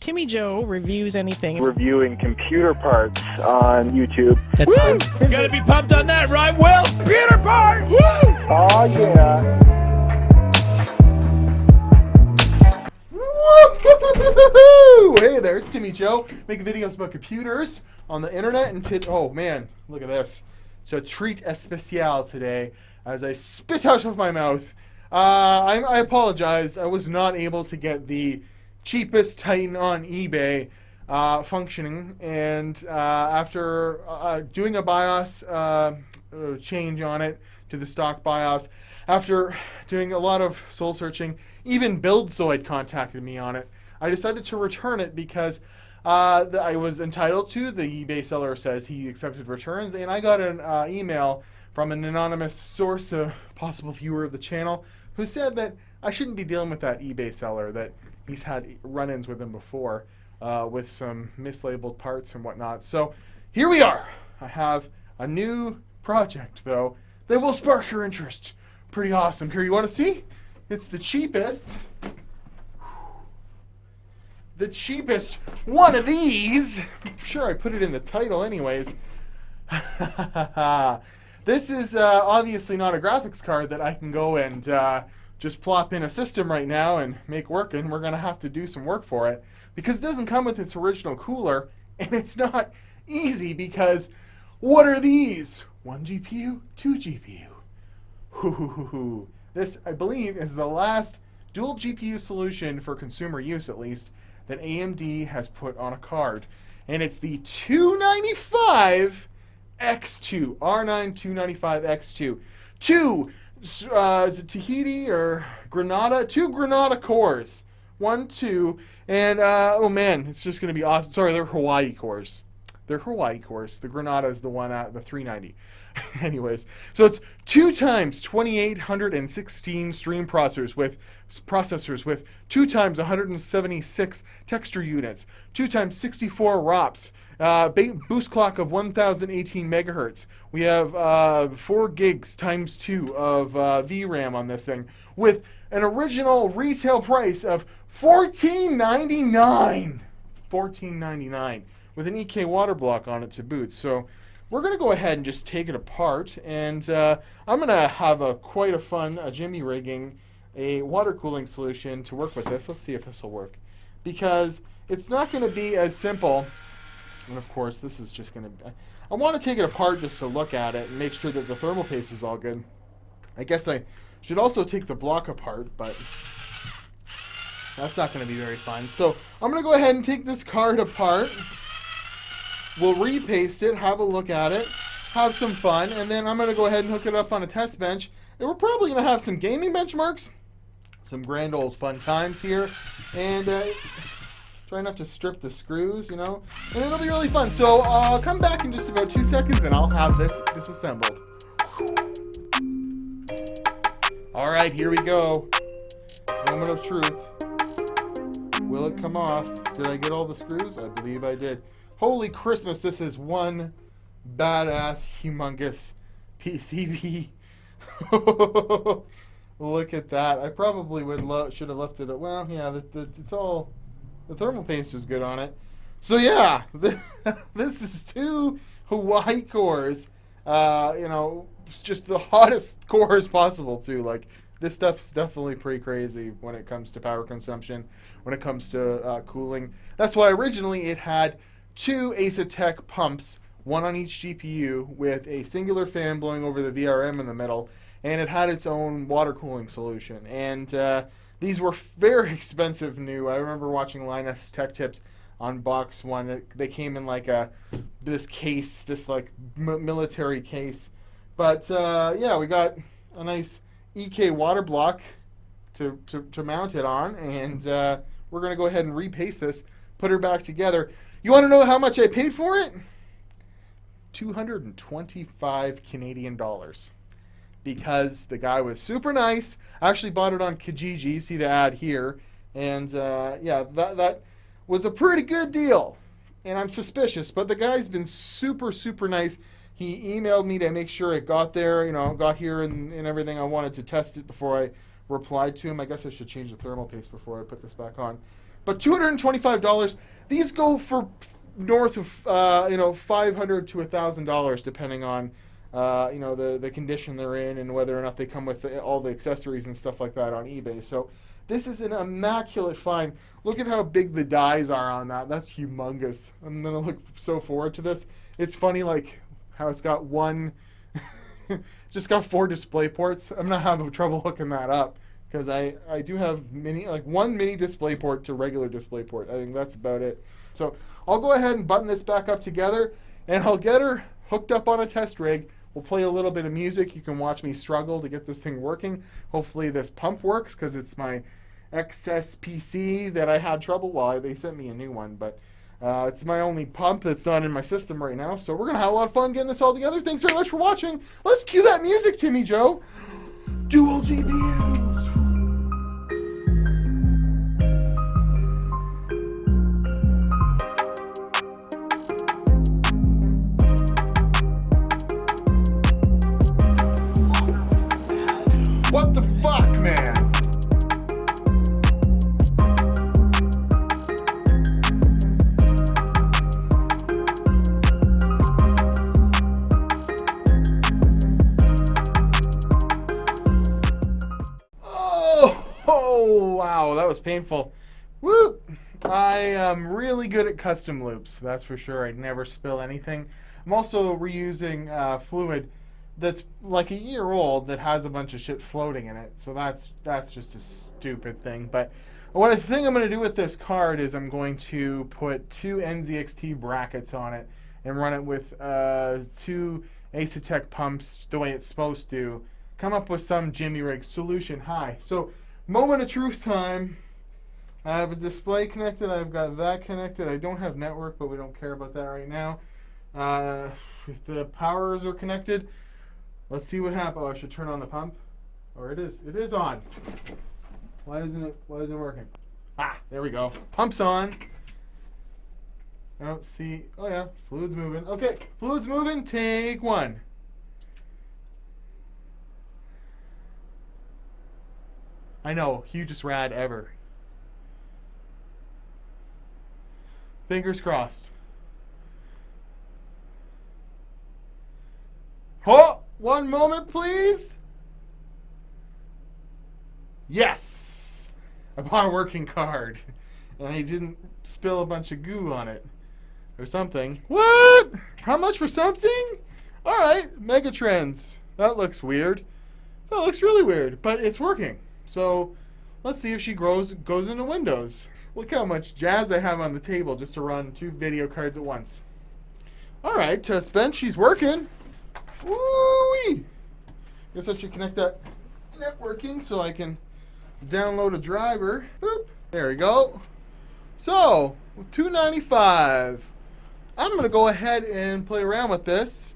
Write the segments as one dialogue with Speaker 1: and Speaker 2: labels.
Speaker 1: Timmy Joe reviews anything.
Speaker 2: Reviewing computer parts on YouTube.
Speaker 3: That's
Speaker 4: Woo! Gotta be pumped on that, right, Will? Computer parts! Woo!
Speaker 2: Oh, yeah.
Speaker 5: Woo! Hey there, it's Timmy Joe, making videos about computers on the internet. And oh man, look at this. It's a treat especial today as I spit out of my mouth. I apologize. I was not able to get the cheapest Titan on eBay functioning, and after doing a BIOS change on it to the stock BIOS, after doing a lot of soul searching, even BuildZoid contacted me on it. I decided to return it because I was entitled to. The eBay seller says he accepted returns, and I got an email from an anonymous source, a possible viewer of the channel, who said that I shouldn't be dealing with that eBay seller, that he's had run-ins with him before with some mislabeled parts and whatnot. So here we are. I have a new project, though, that will spark your interest. Pretty awesome. Here, you want to see? It's the cheapest. The cheapest one of these. I'm sure I put it in the title anyways. This is obviously not a graphics card that I can go and just plop in a system right now and make working. We're going to have to do some work for it because it doesn't come with its original cooler, and it's not easy because what are these? 1 GPU, 2 GPU. This, I believe, is the last dual GPU solution for consumer use, at least, that AMD has put on a card. And it's the 295 X2, R9 295 X2. Is it Tahiti or Granada? 2 Granada cores. 1, 2, and oh man, it's just going to be awesome. Sorry, they're Hawaii cores. They're Hawaii cores. The Granada is the one at the 390. Anyways, so it's 2 times 2816 stream processors with 2 times 176 texture units, 2 times 64 ROPs, boost clock of 1018 megahertz. We have 4 gigs times 2 of VRAM on this thing with an original retail price of $14.99. $14.99 with an EK water block on it to boot. So we're going to go ahead and just take it apart, and I'm going to have quite a fun Jimmy rigging a water cooling solution to work with this. Let's see if this will work, because it's not going to be as simple. And of course, this is just going to, I want to take it apart just to look at it and make sure that the thermal paste is all good. I guess I should also take the block apart, but that's not going to be very fun. So I'm going to go ahead and take this card apart. We'll repaste it, have a look at it, have some fun, and then I'm going to go ahead and hook it up on a test bench. And we're probably going to have some gaming benchmarks, some grand old fun times here, and try not to strip the screws, you know, and it'll be really fun. So I'll come back in just about 2 seconds, and I'll have this disassembled. All right, here we go. Moment of truth. Will it come off? Did I get all the screws? I believe I did. Holy Christmas, this is one badass, humongous PCB. Look at that. I probably should have left it. Well, yeah, it's all, the thermal paste is good on it. So yeah, this is 2 Hawaii cores. You know, just the hottest cores possible too. Like, this stuff's definitely pretty crazy when it comes to power consumption, when it comes to cooling. That's why originally it had 2 Asetek pumps, 1 on each GPU, with a singular fan blowing over the VRM in the middle, and it had its own water cooling solution. And these were very expensive new. I remember watching Linus Tech Tips unbox one. They came in like this case, this like military case. But yeah, we got a nice EK water block to mount it on, and we're going to go ahead and repaste this, put her back together. You want to know how much I paid for it? 225 Canadian dollars. Because the guy was super nice. I actually bought it on Kijiji. See the ad here. And yeah, that was a pretty good deal. And I'm suspicious, but the guy's been super, super nice. He emailed me to make sure it got there, you know, got here and everything. I wanted to test it before I replied to him. I guess I should change the thermal paste before I put this back on. But $225. These go for north of $500 to $1,000 depending on the condition they're in and whether or not they come with all the accessories and stuff like that on eBay. So this is an immaculate find. Look at how big the dies are on that. That's humongous. I'm gonna look so forward to this. It's funny like how it's got one just got 4 display ports. I'm not having trouble hooking that up because I do have one mini display port to regular display port. I think that's about it. So I'll go ahead and button this back up together and I'll get her hooked up on a test rig. We'll play a little bit of music. You can watch me struggle to get this thing working. Hopefully this pump works because it's my XS PC that I had trouble. Well, they sent me a new one, but it's my only pump that's not in my system right now. So we're going to have a lot of fun getting this all together. Thanks very much for watching. Let's cue that music, Timmy Joe. Dual GPUs. What the fuck, man? Oh, wow, that was painful. Woo! I am really good at custom loops, that's for sure. I never spill anything. I'm also reusing fluid that's like a year old that has a bunch of shit floating in it. So that's just a stupid thing. But what I think I'm going to do with this card is I'm going to put 2 NZXT brackets on it and run it with 2 Asetek pumps the way it's supposed to. Come up with some Jimmy rig solution. Hi. So moment of truth time. I have a display connected. I've got that connected. I don't have network, but we don't care about that right now. If the powers are connected, let's see what happens. Oh, I should turn on the pump. Or it is on. Why isn't it working? Ah, there we go. Pump's on. I don't see. Oh yeah, fluid's moving. Okay, fluid's moving. Take 1. I know, hugest rad ever. Fingers crossed. Oh, 1 moment, please. Yes! I bought a working card. And I didn't spill a bunch of goo on it. Or something. What? How much for something? Alright, Megatrends. That looks weird. That looks really weird, but it's working. So, let's see if she goes into Windows. Look how much jazz I have on the table just to run 2 video cards at once. Alright, test bench, she's working. Woo-wee! Guess I should connect that networking so I can download a driver. Boop. There we go. So, with $295, I'm going to go ahead and play around with this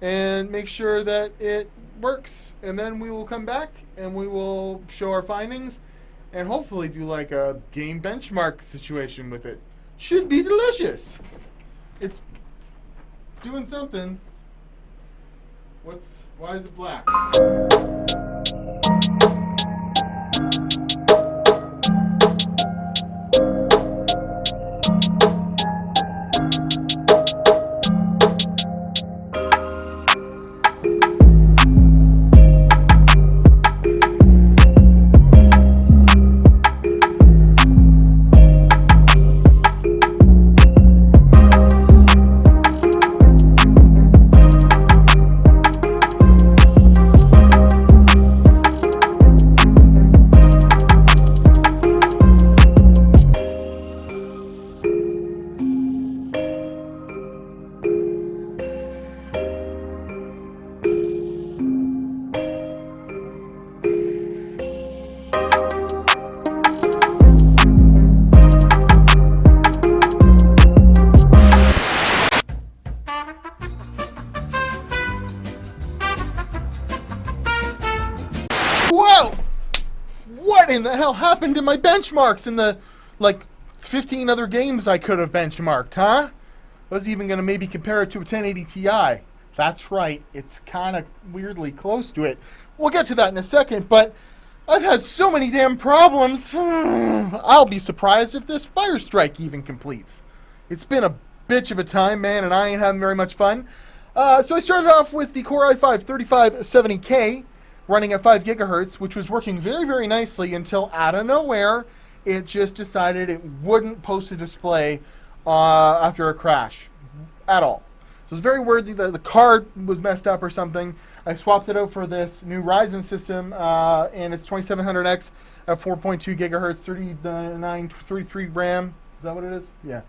Speaker 5: and make sure that it works. And then we will come back and we will show our findings and hopefully do like a game benchmark situation with it. Should be delicious. It's doing something. Why is it black? Whoa! What in the hell happened to my benchmarks in the, 15 other games I could have benchmarked, huh? I was even going to maybe compare it to a 1080 Ti. That's right, it's kind of weirdly close to it. We'll get to that in a second, but I've had so many damn problems. I'll be surprised if this Fire Strike even completes. It's been a bitch of a time, man, and I ain't having very much fun. So I started off with the Core i5 3570K running at 5 gigahertz, which was working very, very nicely until out of nowhere, it just decided it wouldn't post a display after a crash at all. So it's very weird that the card was messed up or something. I swapped it out for this new Ryzen system, and it's 2700X at 4.2 gigahertz, 33 RAM. Is that what it is? Yeah.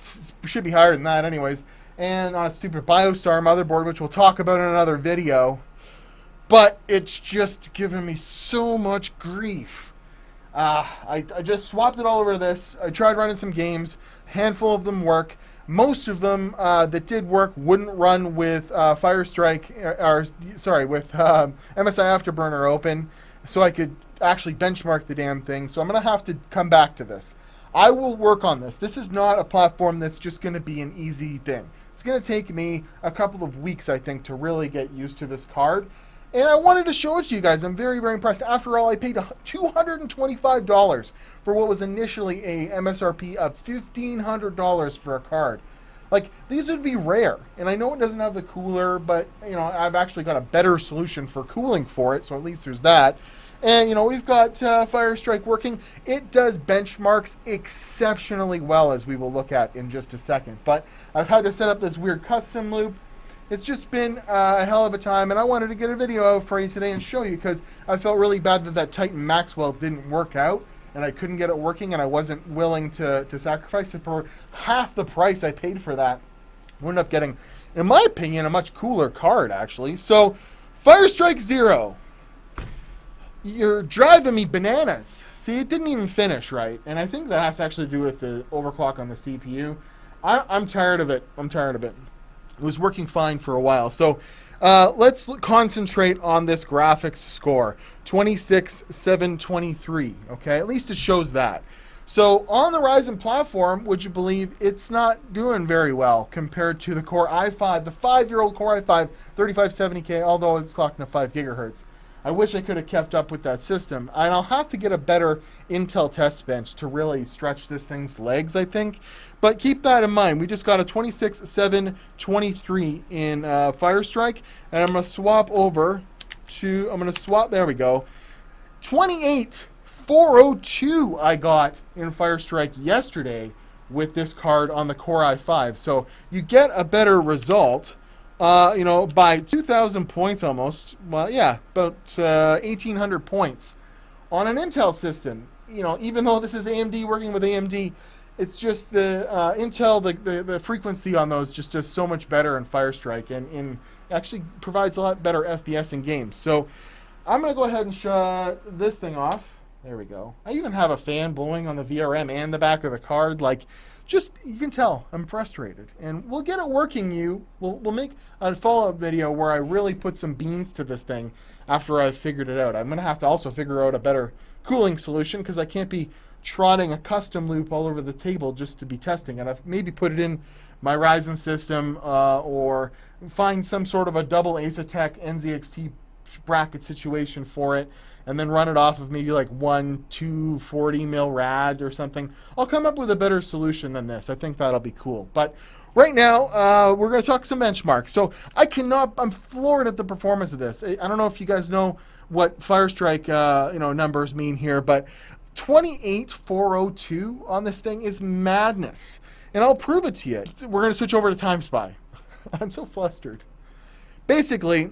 Speaker 5: It should be higher than that anyways. And on a stupid BioStar motherboard, which we'll talk about in another video. But it's just given me so much grief. I just swapped it all over to this. I tried running some games. A handful of them work. Most of them that did work wouldn't run with Fire Strike, with MSI Afterburner open, so I could actually benchmark the damn thing. So I'm going to have to come back to this. I will work on this. This is not a platform that's just going to be an easy thing. It's going to take me a couple of weeks, I think, to really get used to this card. And I wanted to show it to you guys. I'm very, very impressed. After all, I paid $225 for what was initially a MSRP of $1,500 for a card. Like, these would be rare. And I know it doesn't have the cooler, but, you know, I've actually got a better solution for cooling for it, so at least there's that. And, you know, we've got Fire Strike working. It does benchmarks exceptionally well, as we will look at in just a second. But I've had to set up this weird custom loop. It's just been a hell of a time, and I wanted to get a video out for you today and show you, because I felt really bad that Titan Maxwell didn't work out, and I couldn't get it working, and I wasn't willing to sacrifice it for half the price I paid for that. We ended up getting, in my opinion, a much cooler card, actually. So, Fire Strike Zero. You're driving me bananas. See, it didn't even finish right, and I think that has to actually do with the overclock on the CPU. I'm tired of it. I'm tired of it. It was working fine for a while. So let's concentrate on this graphics score, 26,723. Okay, at least it shows that. So on the Ryzen platform, would you believe it's not doing very well compared to the Core i5, the 5-year-old Core i5 3570K, although it's clocking at 5 gigahertz. I wish I could have kept up with that system. And I'll have to get a better Intel test bench to really stretch this thing's legs, I think. But keep that in mind. We just got a 26,723 in Fire Strike. And I'm going to swap over to, there we go, 28,402 I got in Fire Strike yesterday with this card on the Core i5. So you get a better result. You know, by 2,000 points almost. Well, yeah, about 1,800 points on an Intel system. You know, even though this is AMD working with AMD, it's just the Intel, the frequency on those just does so much better in Fire Strike, and actually provides a lot better FPS in games. So I'm going to go ahead and shut this thing off. There we go. I even have a fan blowing on the VRM and the back of the card. Like, just, you can tell I'm frustrated, and we'll get it working. We'll make a follow-up video where I really put some beans to this thing after I've figured it out. I'm gonna have to also figure out a better cooling solution, because I can't be trotting a custom loop all over the table just to be testing it. I've maybe put it in my Ryzen system, or find some sort of a double Asetek NZXT bracket situation for it, and then run it off of maybe like 240 mil rad or something. I'll come up with a better solution than this. I think that'll be cool. But right now, we're going to talk some benchmarks. So I'm floored at the performance of this. I don't know if you guys know what Fire Strike numbers mean here, but 28,402 on this thing is madness. And I'll prove it to you. We're going to switch over to TimeSpy. I'm so flustered. Basically,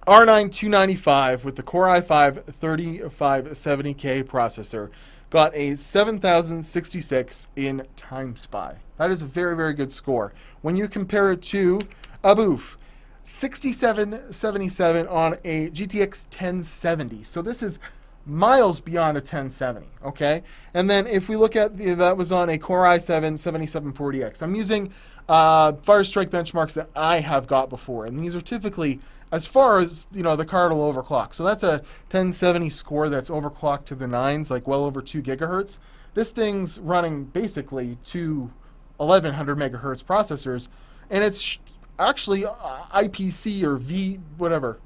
Speaker 5: R9 295 with the Core i5 3570K processor got a 7,066 in TimeSpy. That is a very, very good score. When you compare it to a boof, 6777 on a GTX 1070. So this is miles beyond a 1070, okay? And then if we look at that was on a Core i7 7740X. I'm using Fire Strike benchmarks that I have got before, and these are typically, as far as, you know, the card will overclock. So that's a 1070 score that's overclocked to the 9s, like well over 2 gigahertz. This thing's running basically two 1100 megahertz processors, and it's actually IPC or V, whatever,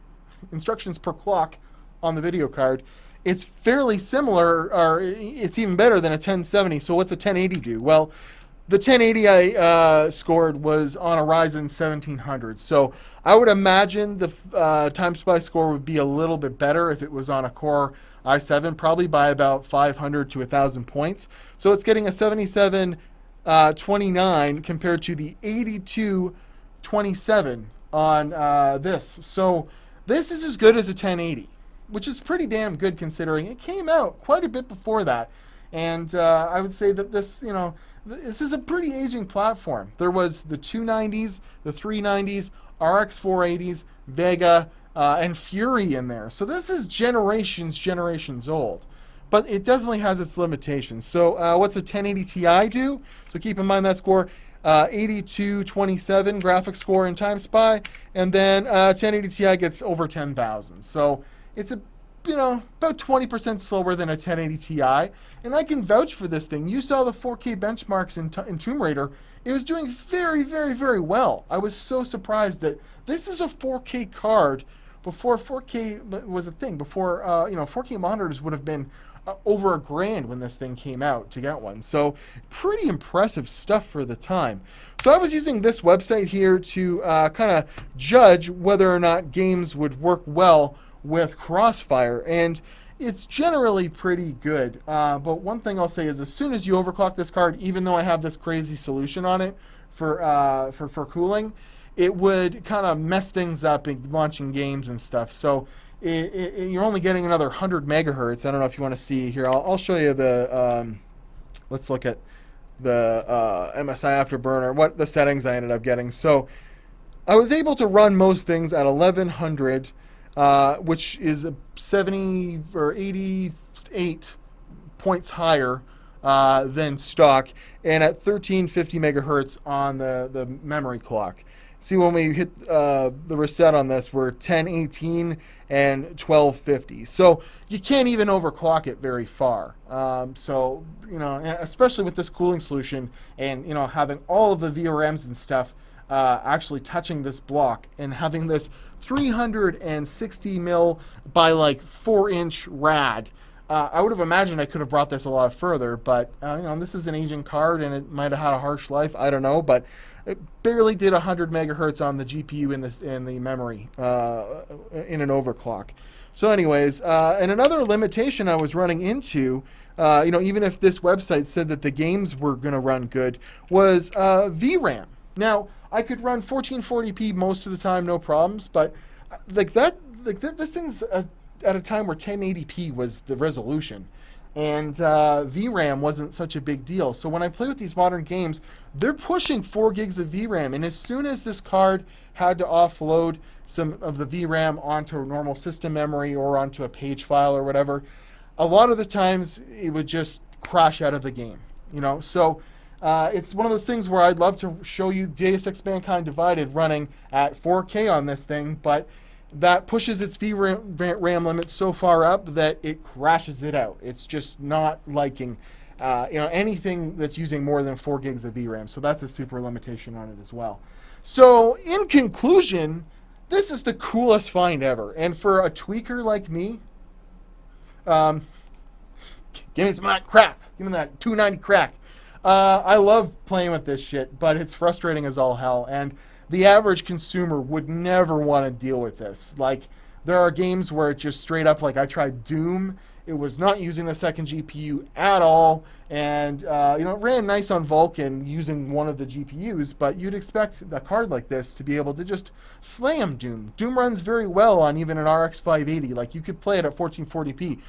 Speaker 5: instructions per clock on the video card it's fairly similar, or it's even better than a 1070. So what's a 1080 do? Well, the 1080 I scored was on a Ryzen 1700. So I would imagine the time spy score would be a little bit better if it was on a Core i7, probably by about 500 to 1,000 points. So it's getting a 7729 compared to the 8227 on this. So this is as good as a 1080, which is pretty damn good considering it came out quite a bit before that. And I would say that this, you know, this is a pretty aging platform. There was the 290s, the 390s, RX 480s, Vega, and Fury in there. So this is generations old. But it definitely has its limitations. So what's a 1080 Ti do? So keep in mind that score, 8227 graphics score in Time Spy, and then 1080 Ti gets over 10,000. So it's about 20% slower than a 1080 Ti, and I can vouch for this thing. You saw the 4K benchmarks in Tomb Raider. It was doing very well. I was so surprised that this is a 4K card before 4K was a thing. Before 4K monitors would have been over $1,000 when this thing came out to get one. So pretty impressive stuff for the time. So I was using this website here to kind of judge whether or not games would work well with Crossfire, and it's generally pretty good. But one thing I'll say is, as soon as you overclock this card, even though I have this crazy solution on it for cooling, it would kind of mess things up in launching games and stuff. So you're only getting another 100 megahertz. I don't know if you want to see here. I'll show you the. Let's look at the MSI Afterburner. What the settings I ended up getting. So I was able to run most things at 1100. Which is 70 or 88 points higher than stock, and at 1350 megahertz on the memory clock. See, when we hit the reset on this, we're 1018 and 1250. So you can't even overclock it very far. So, especially with this cooling solution and, having all of the VRMs and stuff actually touching this block and having this 360 mil by like 4-inch rad. I would have imagined I could have brought this a lot further, but this is an aging card and it might have had a harsh life. I don't know, but it barely did 100 megahertz on the GPU in the memory in an overclock. So anyways, and another limitation I was running into, even if this website said that the games were going to run good, was VRAM. Now, I could run 1440p most of the time, no problems, but this thing's at a time where 1080p was the resolution, and VRAM wasn't such a big deal. So when I play with these modern games, they're pushing 4 gigs of VRAM, and as soon as this card had to offload some of the VRAM onto normal system memory or onto a page file or whatever, a lot of the times it would just crash out of the game, so it's one of those things where I'd love to show you Deus Ex Mankind Divided running at 4K on this thing, but that pushes its VRAM limit so far up that it crashes it out. It's just not liking anything that's using more than 4 gigs of VRAM. So that's a super limitation on it as well. So in conclusion, this is the coolest find ever. And for a tweaker like me, give me some of that crack. Give me that 290 crack. I love playing with this shit, but it's frustrating as all hell, and the average consumer would never want to deal with this. Like, there are games where it just straight up, like I tried Doom, it was not using the second GPU at all, and it ran nice on Vulkan using one of the GPUs, but you'd expect a card like this to be able to just slam Doom. Doom runs very well on even an RX 580, like you could play it at 1440p.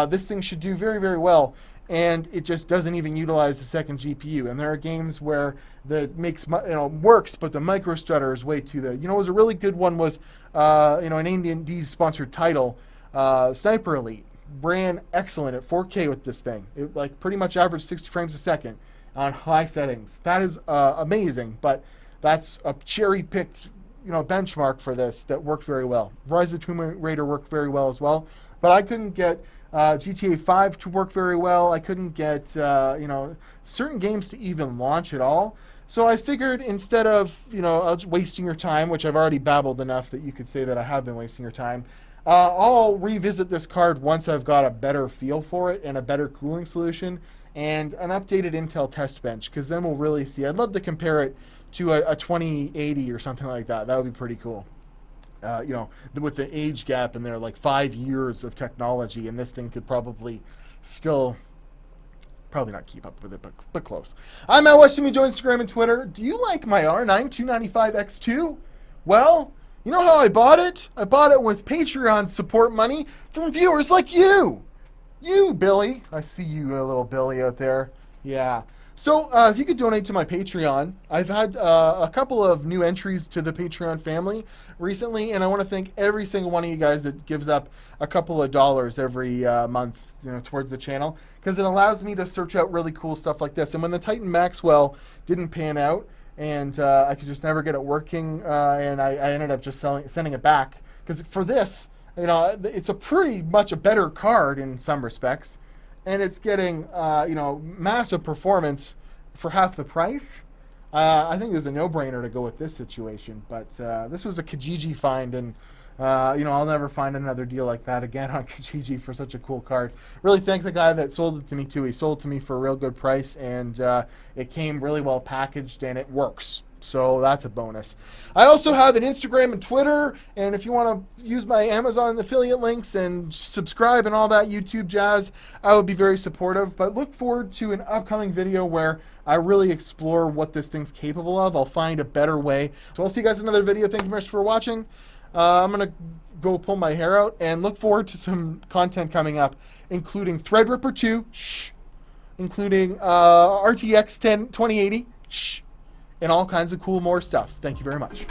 Speaker 5: This thing should do very well, and it just doesn't even utilize the second GPU. And there are games where that makes works, but the micro stutter is way too there. It was a really good one was an AMD sponsored title, Sniper Elite, ran excellent at 4K with this thing. It pretty much averaged 60 frames a second on high settings. That is amazing, but that's a cherry picked benchmark for this that worked very well. Ryzen Tomb Raider worked very well as well, but I couldn't get GTA 5 to work very well. I couldn't get certain games to even launch at all. So I figured instead of wasting your time, which I've already babbled enough that you could say that I have been wasting your time, I'll revisit this card once I've got a better feel for it and a better cooling solution and an updated Intel test bench, because then we'll really see. I'd love to compare it to a 2080 or something like that. That would be pretty cool. You know, with the age gap in there, like 5 years of technology, and this thing could probably still, probably not keep up with it, but close. I'm Matt West. Timmy, join Instagram and Twitter. Do you like my R9 295X2? Well, you know how I bought it? I bought it with Patreon support money from viewers like you. You, Billy. I see you, little Billy out there. Yeah. So, if you could donate to my Patreon, I've had a couple of new entries to the Patreon family recently, and I want to thank every single one of you guys that gives up a couple of dollars every month, you know, towards the channel, because it allows me to search out really cool stuff like this. And when the Titan Maxwell didn't pan out, and I could just never get it working, and I ended up just sending it back, because for this, you know, it's a pretty much a better card in some respects, and it's getting you know, massive performance for half the price. I think there's a no-brainer to go with this situation, but this was a Kijiji find, and you know, I'll never find another deal like that again on Kijiji for such a cool card. Really thank the guy that sold it to me too. He sold it to me for a real good price, and it came really well packaged, and it works. So that's a bonus. I also have an Instagram and Twitter, and if you want to use my Amazon affiliate links and subscribe and all that YouTube jazz, I would be very supportive. But look forward to an upcoming video where I really explore what this thing's capable of. I'll find a better way. So I'll see you guys in another video. Thank you very much for watching. I'm going to go pull my hair out and look forward to some content coming up, including Threadripper 2, including RTX 2080, and all kinds of cool more stuff. Thank you very much.